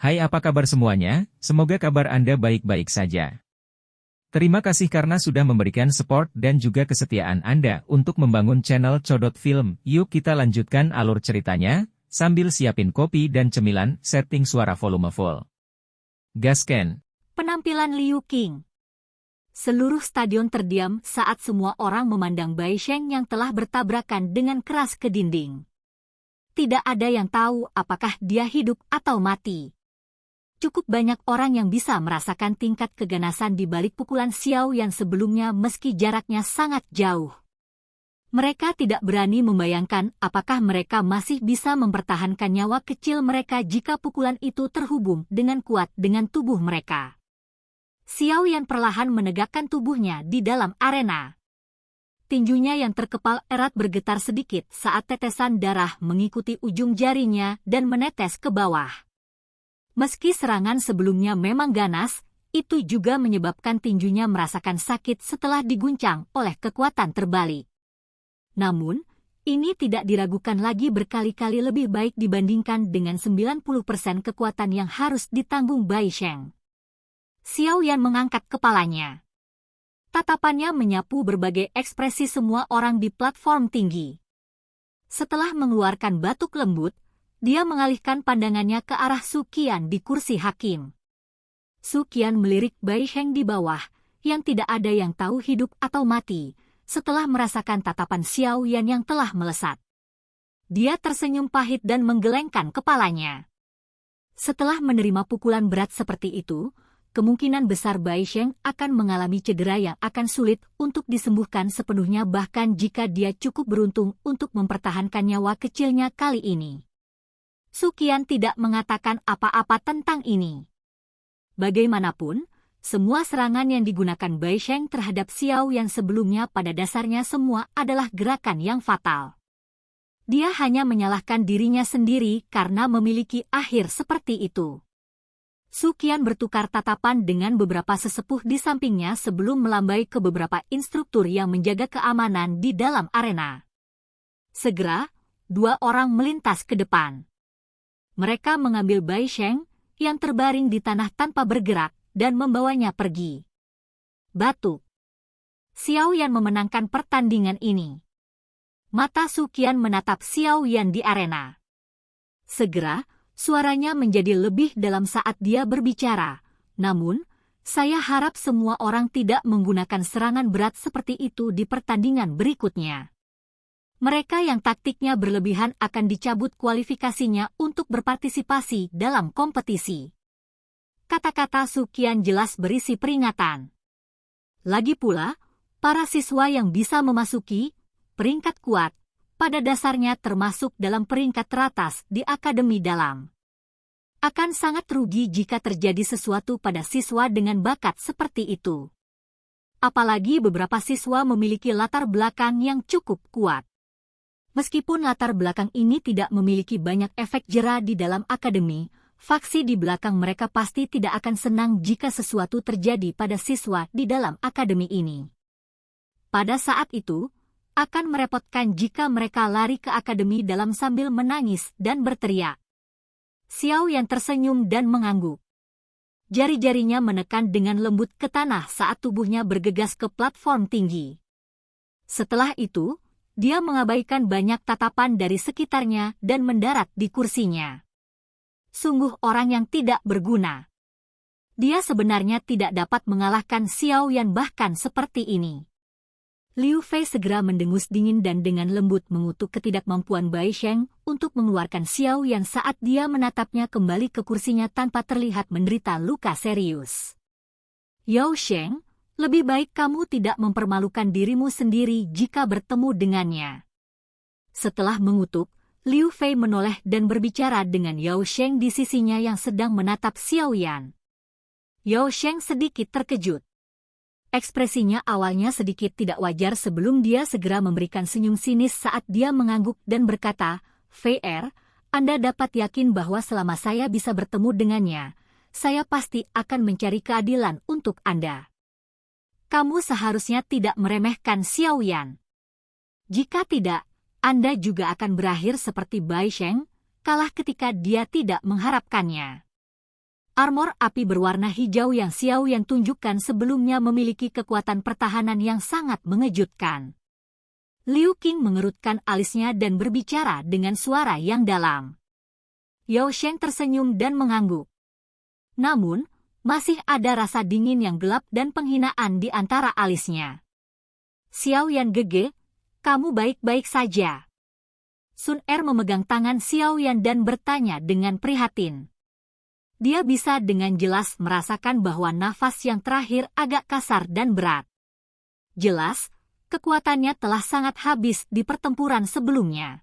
Hai, apa kabar semuanya? Semoga kabar Anda baik-baik saja. Terima kasih karena sudah memberikan support dan juga kesetiaan Anda untuk membangun channel Codot Film. Yuk kita lanjutkan alur ceritanya, sambil siapin kopi dan cemilan, setting suara volume full. Gasken. Penampilan Liu Qing. Seluruh stadion terdiam saat semua orang memandang Bai Sheng yang telah bertabrakan dengan keras ke dinding. Tidak ada yang tahu apakah dia hidup atau mati. Cukup banyak orang yang bisa merasakan tingkat keganasan di balik pukulan Xiao Yan sebelumnya meski jaraknya sangat jauh. Mereka tidak berani membayangkan apakah mereka masih bisa mempertahankan nyawa kecil mereka jika pukulan itu terhubung dengan kuat dengan tubuh mereka. Xiao Yan perlahan menegakkan tubuhnya di dalam arena. Tinjunya yang terkepal erat bergetar sedikit saat tetesan darah mengikuti ujung jarinya dan menetes ke bawah. Meski serangan sebelumnya memang ganas, itu juga menyebabkan tinjunya merasakan sakit setelah diguncang oleh kekuatan terbalik. Namun, ini tidak diragukan lagi berkali-kali lebih baik dibandingkan dengan 90% kekuatan yang harus ditanggung Bai Sheng. Xiao Yan mengangkat kepalanya. Tatapannya menyapu berbagai ekspresi semua orang di platform tinggi. Setelah mengeluarkan batuk lembut, dia mengalihkan pandangannya ke arah Su Qian di kursi hakim. Su Qian melirik Bai Sheng di bawah, yang tidak ada yang tahu hidup atau mati, setelah merasakan tatapan Xiao Yan yang telah melesat. Dia tersenyum pahit dan menggelengkan kepalanya. Setelah menerima pukulan berat seperti itu, kemungkinan besar Bai Sheng akan mengalami cedera yang akan sulit untuk disembuhkan sepenuhnya bahkan jika dia cukup beruntung untuk mempertahankan nyawa kecilnya kali ini. Su Qian tidak mengatakan apa-apa tentang ini. Bagaimanapun, semua serangan yang digunakan Bai Sheng terhadap Xiao Yan sebelumnya pada dasarnya semua adalah gerakan yang fatal. Dia hanya menyalahkan dirinya sendiri karena memiliki akhir seperti itu. Su Qian bertukar tatapan dengan beberapa sesepuh di sampingnya sebelum melambai ke beberapa instruktur yang menjaga keamanan di dalam arena. Segera, dua orang melintas ke depan. Mereka mengambil Bai Sheng yang terbaring di tanah tanpa bergerak dan membawanya pergi. Batuk. Xiao Yan memenangkan pertandingan ini. Mata Su Qian menatap Xiao Yan di arena. Segera, suaranya menjadi lebih dalam saat dia berbicara. Namun, saya harap semua orang tidak menggunakan serangan berat seperti itu di pertandingan berikutnya. Mereka yang taktiknya berlebihan akan dicabut kualifikasinya untuk berpartisipasi dalam kompetisi. Kata-kata Su Qian jelas berisi peringatan. Lagi pula, para siswa yang bisa memasuki peringkat kuat, pada dasarnya termasuk dalam peringkat teratas di akademi dalam. Akan sangat rugi jika terjadi sesuatu pada siswa dengan bakat seperti itu. Apalagi beberapa siswa memiliki latar belakang yang cukup kuat. Meskipun latar belakang ini tidak memiliki banyak efek jera di dalam akademi, faksi di belakang mereka pasti tidak akan senang jika sesuatu terjadi pada siswa di dalam akademi ini. Pada saat itu, akan merepotkan jika mereka lari ke akademi dalam sambil menangis dan berteriak. Xiao Yan tersenyum dan mengangguk. Jari-jarinya menekan dengan lembut ke tanah saat tubuhnya bergegas ke platform tinggi. Setelah itu, dia mengabaikan banyak tatapan dari sekitarnya dan mendarat di kursinya. Sungguh orang yang tidak berguna. Dia sebenarnya tidak dapat mengalahkan Xiao Yan bahkan seperti ini. Liu Fei segera mendengus dingin dan dengan lembut mengutuk ketidakmampuan Bai Sheng untuk mengeluarkan Xiao Yan saat dia menatapnya kembali ke kursinya tanpa terlihat menderita luka serius. Yao Sheng, lebih baik kamu tidak mempermalukan dirimu sendiri jika bertemu dengannya. Setelah mengutuk, Liu Fei menoleh dan berbicara dengan Yao Sheng di sisinya yang sedang menatap Xiao Yan. Yao Sheng sedikit terkejut. Ekspresinya awalnya sedikit tidak wajar sebelum dia segera memberikan senyum sinis saat dia mengangguk dan berkata, Fei, Anda dapat yakin bahwa selama saya bisa bertemu dengannya, saya pasti akan mencari keadilan untuk Anda. Kamu seharusnya tidak meremehkan Xiao Yan. Jika tidak, Anda juga akan berakhir seperti Bai Sheng, kalah ketika dia tidak mengharapkannya. Armor api berwarna hijau yang Xiao Yan tunjukkan sebelumnya memiliki kekuatan pertahanan yang sangat mengejutkan. Liu Qing mengerutkan alisnya dan berbicara dengan suara yang dalam. Yao Sheng tersenyum dan mengangguk. Namun, masih ada rasa dingin yang gelap dan penghinaan di antara alisnya. Xiao Yan Gege, kamu baik-baik saja. Sun Er memegang tangan Xiao Yan dan bertanya dengan prihatin. Dia bisa dengan jelas merasakan bahwa nafas yang terakhir agak kasar dan berat. Jelas, kekuatannya telah sangat habis di pertempuran sebelumnya.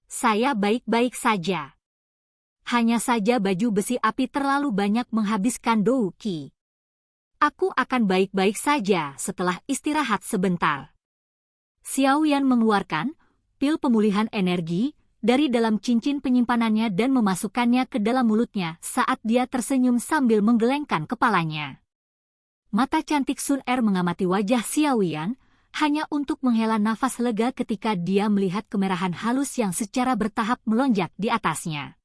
Saya baik-baik saja. Hanya saja baju besi api terlalu banyak menghabiskan Dou Qi. Aku akan baik-baik saja setelah istirahat sebentar. Xiao Yan mengeluarkan pil pemulihan energi dari dalam cincin penyimpanannya dan memasukkannya ke dalam mulutnya saat dia tersenyum sambil menggelengkan kepalanya. Mata cantik Sun Er mengamati wajah Xiao Yan, hanya untuk menghela nafas lega ketika dia melihat kemerahan halus yang secara bertahap melonjak di atasnya.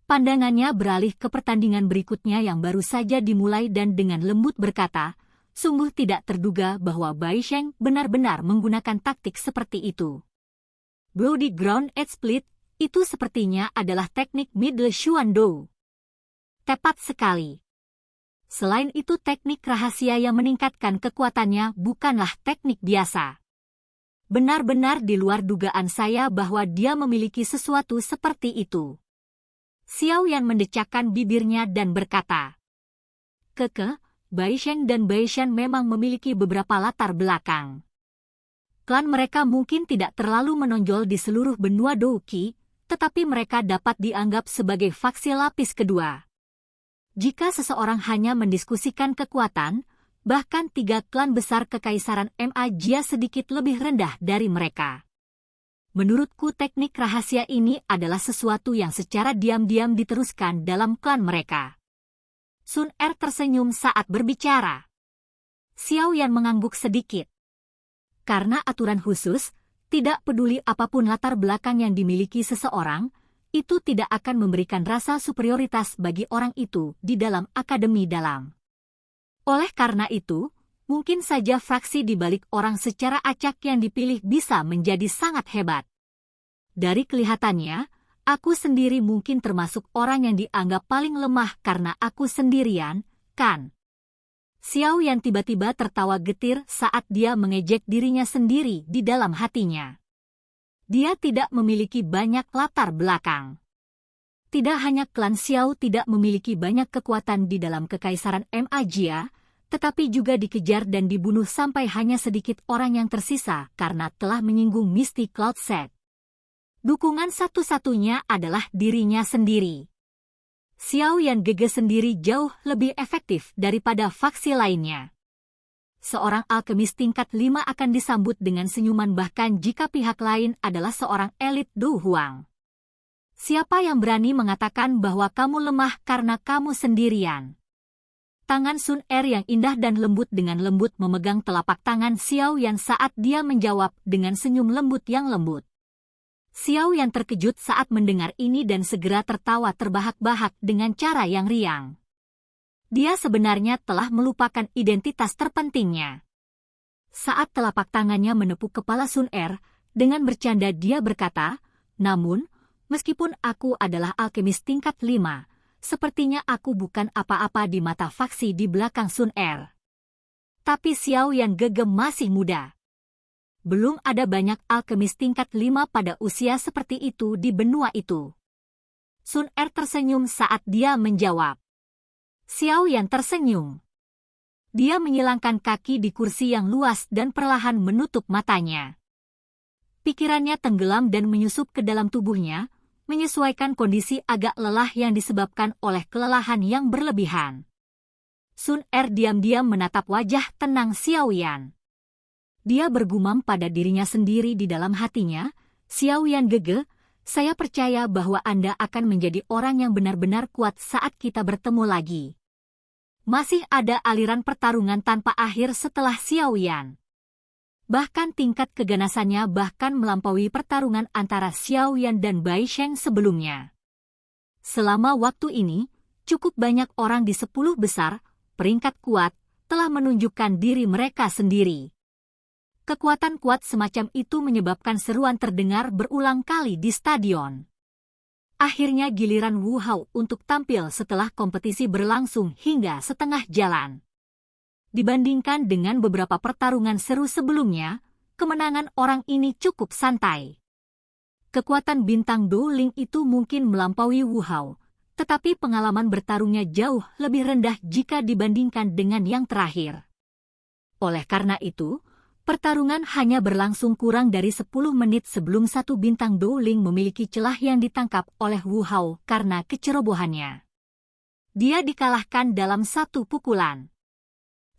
Pandangannya beralih ke pertandingan berikutnya yang baru saja dimulai dan dengan lembut berkata, sungguh tidak terduga bahwa Bai Sheng benar-benar menggunakan taktik seperti itu. Bloody Ground Edge Split, itu sepertinya adalah teknik Middle Xuan-Do. Tepat sekali. Selain itu teknik rahasia yang meningkatkan kekuatannya bukanlah teknik biasa. Benar-benar di luar dugaan saya bahwa dia memiliki sesuatu seperti itu. Xiao Yan mendecakkan bibirnya dan berkata, Keke, Bai Sheng dan Bai Shan memang memiliki beberapa latar belakang. Klan mereka mungkin tidak terlalu menonjol di seluruh benua Dou Qi, tetapi mereka dapat dianggap sebagai faksi lapis kedua. Jika seseorang hanya mendiskusikan kekuatan, bahkan 3 klan besar Kekaisaran Ma Jia sedikit lebih rendah dari mereka. Menurutku teknik rahasia ini adalah sesuatu yang secara diam-diam diteruskan dalam klan mereka. Sun Er tersenyum saat berbicara. Xiao Yan mengangguk sedikit. Karena aturan khusus, tidak peduli apapun latar belakang yang dimiliki seseorang, itu tidak akan memberikan rasa superioritas bagi orang itu di dalam akademi dalam. Oleh karena itu, mungkin saja fraksi di balik orang secara acak yang dipilih bisa menjadi sangat hebat. Dari kelihatannya, aku sendiri mungkin termasuk orang yang dianggap paling lemah karena aku sendirian, kan? Xiao Yan tiba-tiba tertawa getir saat dia mengejek dirinya sendiri di dalam hatinya. Dia tidak memiliki banyak latar belakang. Tidak hanya klan Xiao tidak memiliki banyak kekuatan di dalam Kekaisaran Ma Jia, tetapi juga dikejar dan dibunuh sampai hanya sedikit orang yang tersisa karena telah menyinggung Misty Cloud Set. Dukungan satu-satunya adalah dirinya sendiri. Xiao Yan Gege sendiri jauh lebih efektif daripada faksi lainnya. Seorang alkemis tingkat 5 akan disambut dengan senyuman bahkan jika pihak lain adalah seorang elit Du Huang. Siapa yang berani mengatakan bahwa kamu lemah karena kamu sendirian? Tangan Sun Er yang indah dan lembut dengan lembut memegang telapak tangan Xiao Yan saat dia menjawab dengan senyum lembut yang lembut. Xiao Yan terkejut saat mendengar ini dan segera tertawa terbahak-bahak dengan cara yang riang. Dia sebenarnya telah melupakan identitas terpentingnya. Saat telapak tangannya menepuk kepala Sun Er, dengan bercanda dia berkata, namun, meskipun aku adalah alkemis tingkat 5, sepertinya aku bukan apa-apa di mata faksi di belakang Sun Er. Tapi Xiao Yan Gege masih muda. Belum ada banyak alkemis tingkat 5 pada usia seperti itu di benua itu. Sun Er tersenyum saat dia menjawab. Xiao Yan tersenyum. Dia menyilangkan kaki di kursi yang luas dan perlahan menutup matanya. Pikirannya tenggelam dan menyusup ke dalam tubuhnya, menyesuaikan kondisi agak lelah yang disebabkan oleh kelelahan yang berlebihan. Sun Er diam-diam menatap wajah tenang Xiao Yan. Dia bergumam pada dirinya sendiri di dalam hatinya, Xiao Yan Gege, saya percaya bahwa Anda akan menjadi orang yang benar-benar kuat saat kita bertemu lagi. Masih ada aliran pertarungan tanpa akhir setelah Xiao Yan. Bahkan tingkat keganasannya bahkan melampaui pertarungan antara Xiao Yan dan Bai Sheng sebelumnya. Selama waktu ini, cukup banyak orang di 10 besar, peringkat kuat, telah menunjukkan diri mereka sendiri. Kekuatan kuat semacam itu menyebabkan seruan terdengar berulang kali di stadion. Akhirnya giliran Wu Hao untuk tampil setelah kompetisi berlangsung hingga setengah jalan. Dibandingkan dengan beberapa pertarungan seru sebelumnya, kemenangan orang ini cukup santai. Kekuatan bintang Douling itu mungkin melampaui Wu Hao, tetapi pengalaman bertarungnya jauh lebih rendah jika dibandingkan dengan yang terakhir. Oleh karena itu, pertarungan hanya berlangsung kurang dari 10 menit sebelum satu bintang Douling memiliki celah yang ditangkap oleh Wu Hao karena kecerobohannya. Dia dikalahkan dalam satu pukulan.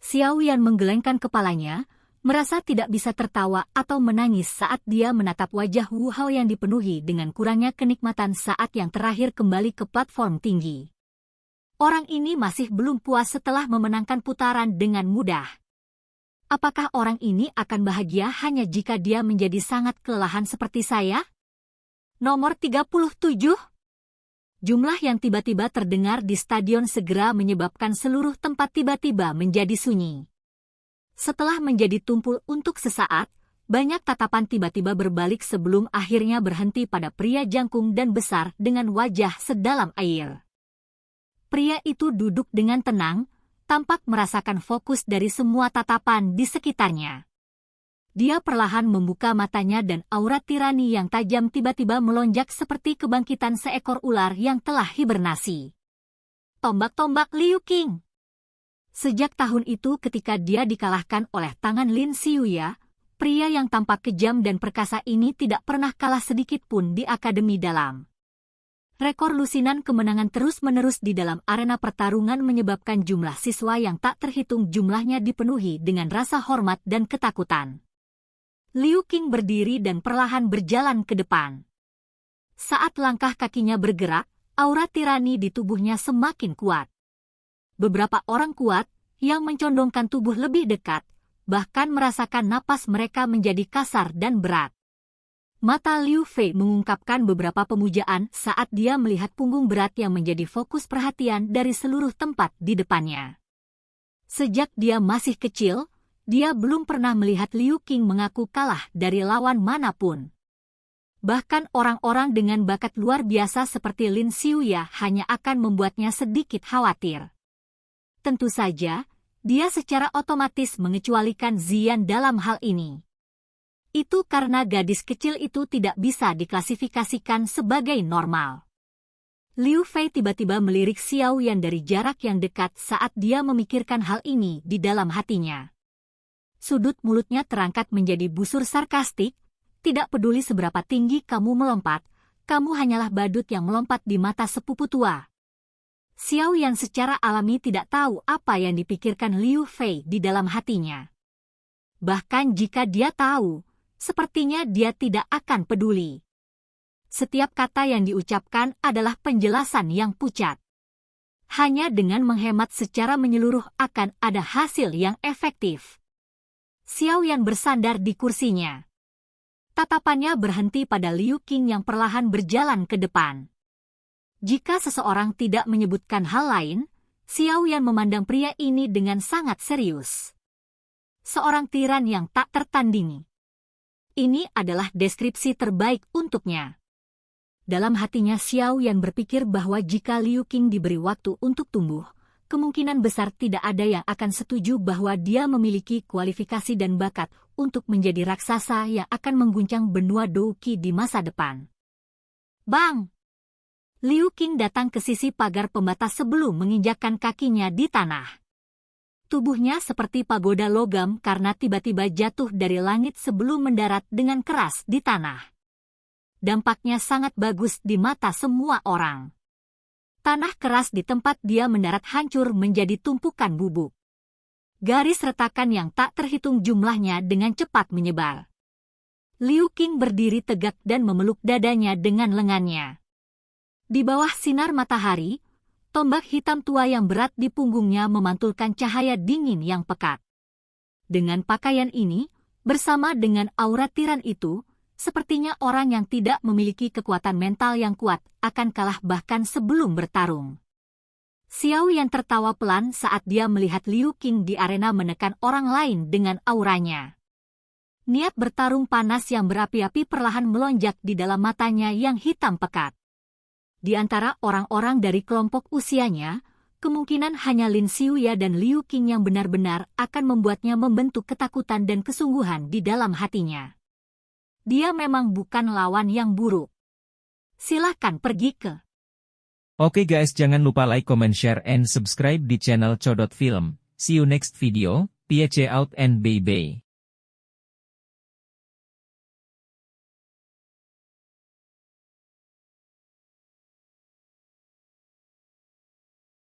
Xiao Yan menggelengkan kepalanya, merasa tidak bisa tertawa atau menangis saat dia menatap wajah Wu Hao yang dipenuhi dengan kurangnya kenikmatan saat yang terakhir kembali ke platform tinggi. Orang ini masih belum puas setelah memenangkan putaran dengan mudah. Apakah orang ini akan bahagia hanya jika dia menjadi sangat kelelahan seperti saya? Nomor 37. Jumlah yang tiba-tiba terdengar di stadion segera menyebabkan seluruh tempat tiba-tiba menjadi sunyi. Setelah menjadi tumpul untuk sesaat, banyak tatapan tiba-tiba berbalik sebelum akhirnya berhenti pada pria jangkung dan besar dengan wajah sedalam air. Pria itu duduk dengan tenang, tampak merasakan fokus dari semua tatapan di sekitarnya. Dia perlahan membuka matanya dan aura tirani yang tajam tiba-tiba melonjak seperti kebangkitan seekor ular yang telah hibernasi. Tombak-tombak Liu Qing. Sejak tahun itu ketika dia dikalahkan oleh tangan Lin Xiuya, pria yang tampak kejam dan perkasa ini tidak pernah kalah sedikit pun di Akademi Dalam. Rekor lusinan kemenangan terus-menerus di dalam arena pertarungan menyebabkan jumlah siswa yang tak terhitung jumlahnya dipenuhi dengan rasa hormat dan ketakutan. Liu Qing berdiri dan perlahan berjalan ke depan. Saat langkah kakinya bergerak, aura tirani di tubuhnya semakin kuat. Beberapa orang kuat, yang mencondongkan tubuh lebih dekat, bahkan merasakan napas mereka menjadi kasar dan berat. Mata Liu Fei mengungkapkan beberapa pemujaan saat dia melihat punggung berat yang menjadi fokus perhatian dari seluruh tempat di depannya. Sejak dia masih kecil, dia belum pernah melihat Liu Qing mengaku kalah dari lawan manapun. Bahkan orang-orang dengan bakat luar biasa seperti Lin Xiuya hanya akan membuatnya sedikit khawatir. Tentu saja, dia secara otomatis mengecualikan Ziyan dalam hal ini. Itu karena gadis kecil itu tidak bisa diklasifikasikan sebagai normal. Liu Fei tiba-tiba melirik Xiao Yan dari jarak yang dekat saat dia memikirkan hal ini di dalam hatinya. Sudut mulutnya terangkat menjadi busur sarkastik, tidak peduli seberapa tinggi kamu melompat, kamu hanyalah badut yang melompat di mata sepupu tua. Xiao Yan secara alami tidak tahu apa yang dipikirkan Liu Fei di dalam hatinya. Bahkan jika dia tahu, sepertinya dia tidak akan peduli. Setiap kata yang diucapkan adalah penjelasan yang pucat. Hanya dengan menghemat secara menyeluruh akan ada hasil yang efektif. Xiao Yan bersandar di kursinya. Tatapannya berhenti pada Liu Qing yang perlahan berjalan ke depan. Jika seseorang tidak menyebutkan hal lain, Xiao Yan memandang pria ini dengan sangat serius. Seorang tiran yang tak tertandingi. Ini adalah deskripsi terbaik untuknya. Dalam hatinya Xiao Yan berpikir bahwa jika Liu Qing diberi waktu untuk tumbuh, kemungkinan besar tidak ada yang akan setuju bahwa dia memiliki kualifikasi dan bakat untuk menjadi raksasa yang akan mengguncang benua Douqi di masa depan. Bang! Liu Qing datang ke sisi pagar pembatas sebelum menginjakkan kakinya di tanah. Tubuhnya seperti pagoda logam karena tiba-tiba jatuh dari langit sebelum mendarat dengan keras di tanah. Dampaknya sangat bagus di mata semua orang. Tanah keras di tempat dia mendarat hancur menjadi tumpukan bubuk. Garis retakan yang tak terhitung jumlahnya dengan cepat menyebar. Liu Qing berdiri tegak dan memeluk dadanya dengan lengannya. Di bawah sinar matahari, tombak hitam tua yang berat di punggungnya memantulkan cahaya dingin yang pekat. Dengan pakaian ini, bersama dengan aura tiran itu, sepertinya orang yang tidak memiliki kekuatan mental yang kuat akan kalah bahkan sebelum bertarung. Xiao Yan tertawa pelan saat dia melihat Liu Qing di arena menekan orang lain dengan auranya. Niat bertarung panas yang berapi-api perlahan melonjak di dalam matanya yang hitam pekat. Di antara orang-orang dari kelompok usianya, kemungkinan hanya Lin Xiuya dan Liu Qing yang benar-benar akan membuatnya membentuk ketakutan dan kesungguhan di dalam hatinya. Dia memang bukan lawan yang buruk. Silahkan pergi ke. Oke guys, jangan lupa like, comment, share, and subscribe di channel Codot Film. See you next video, peace out and bye-bye.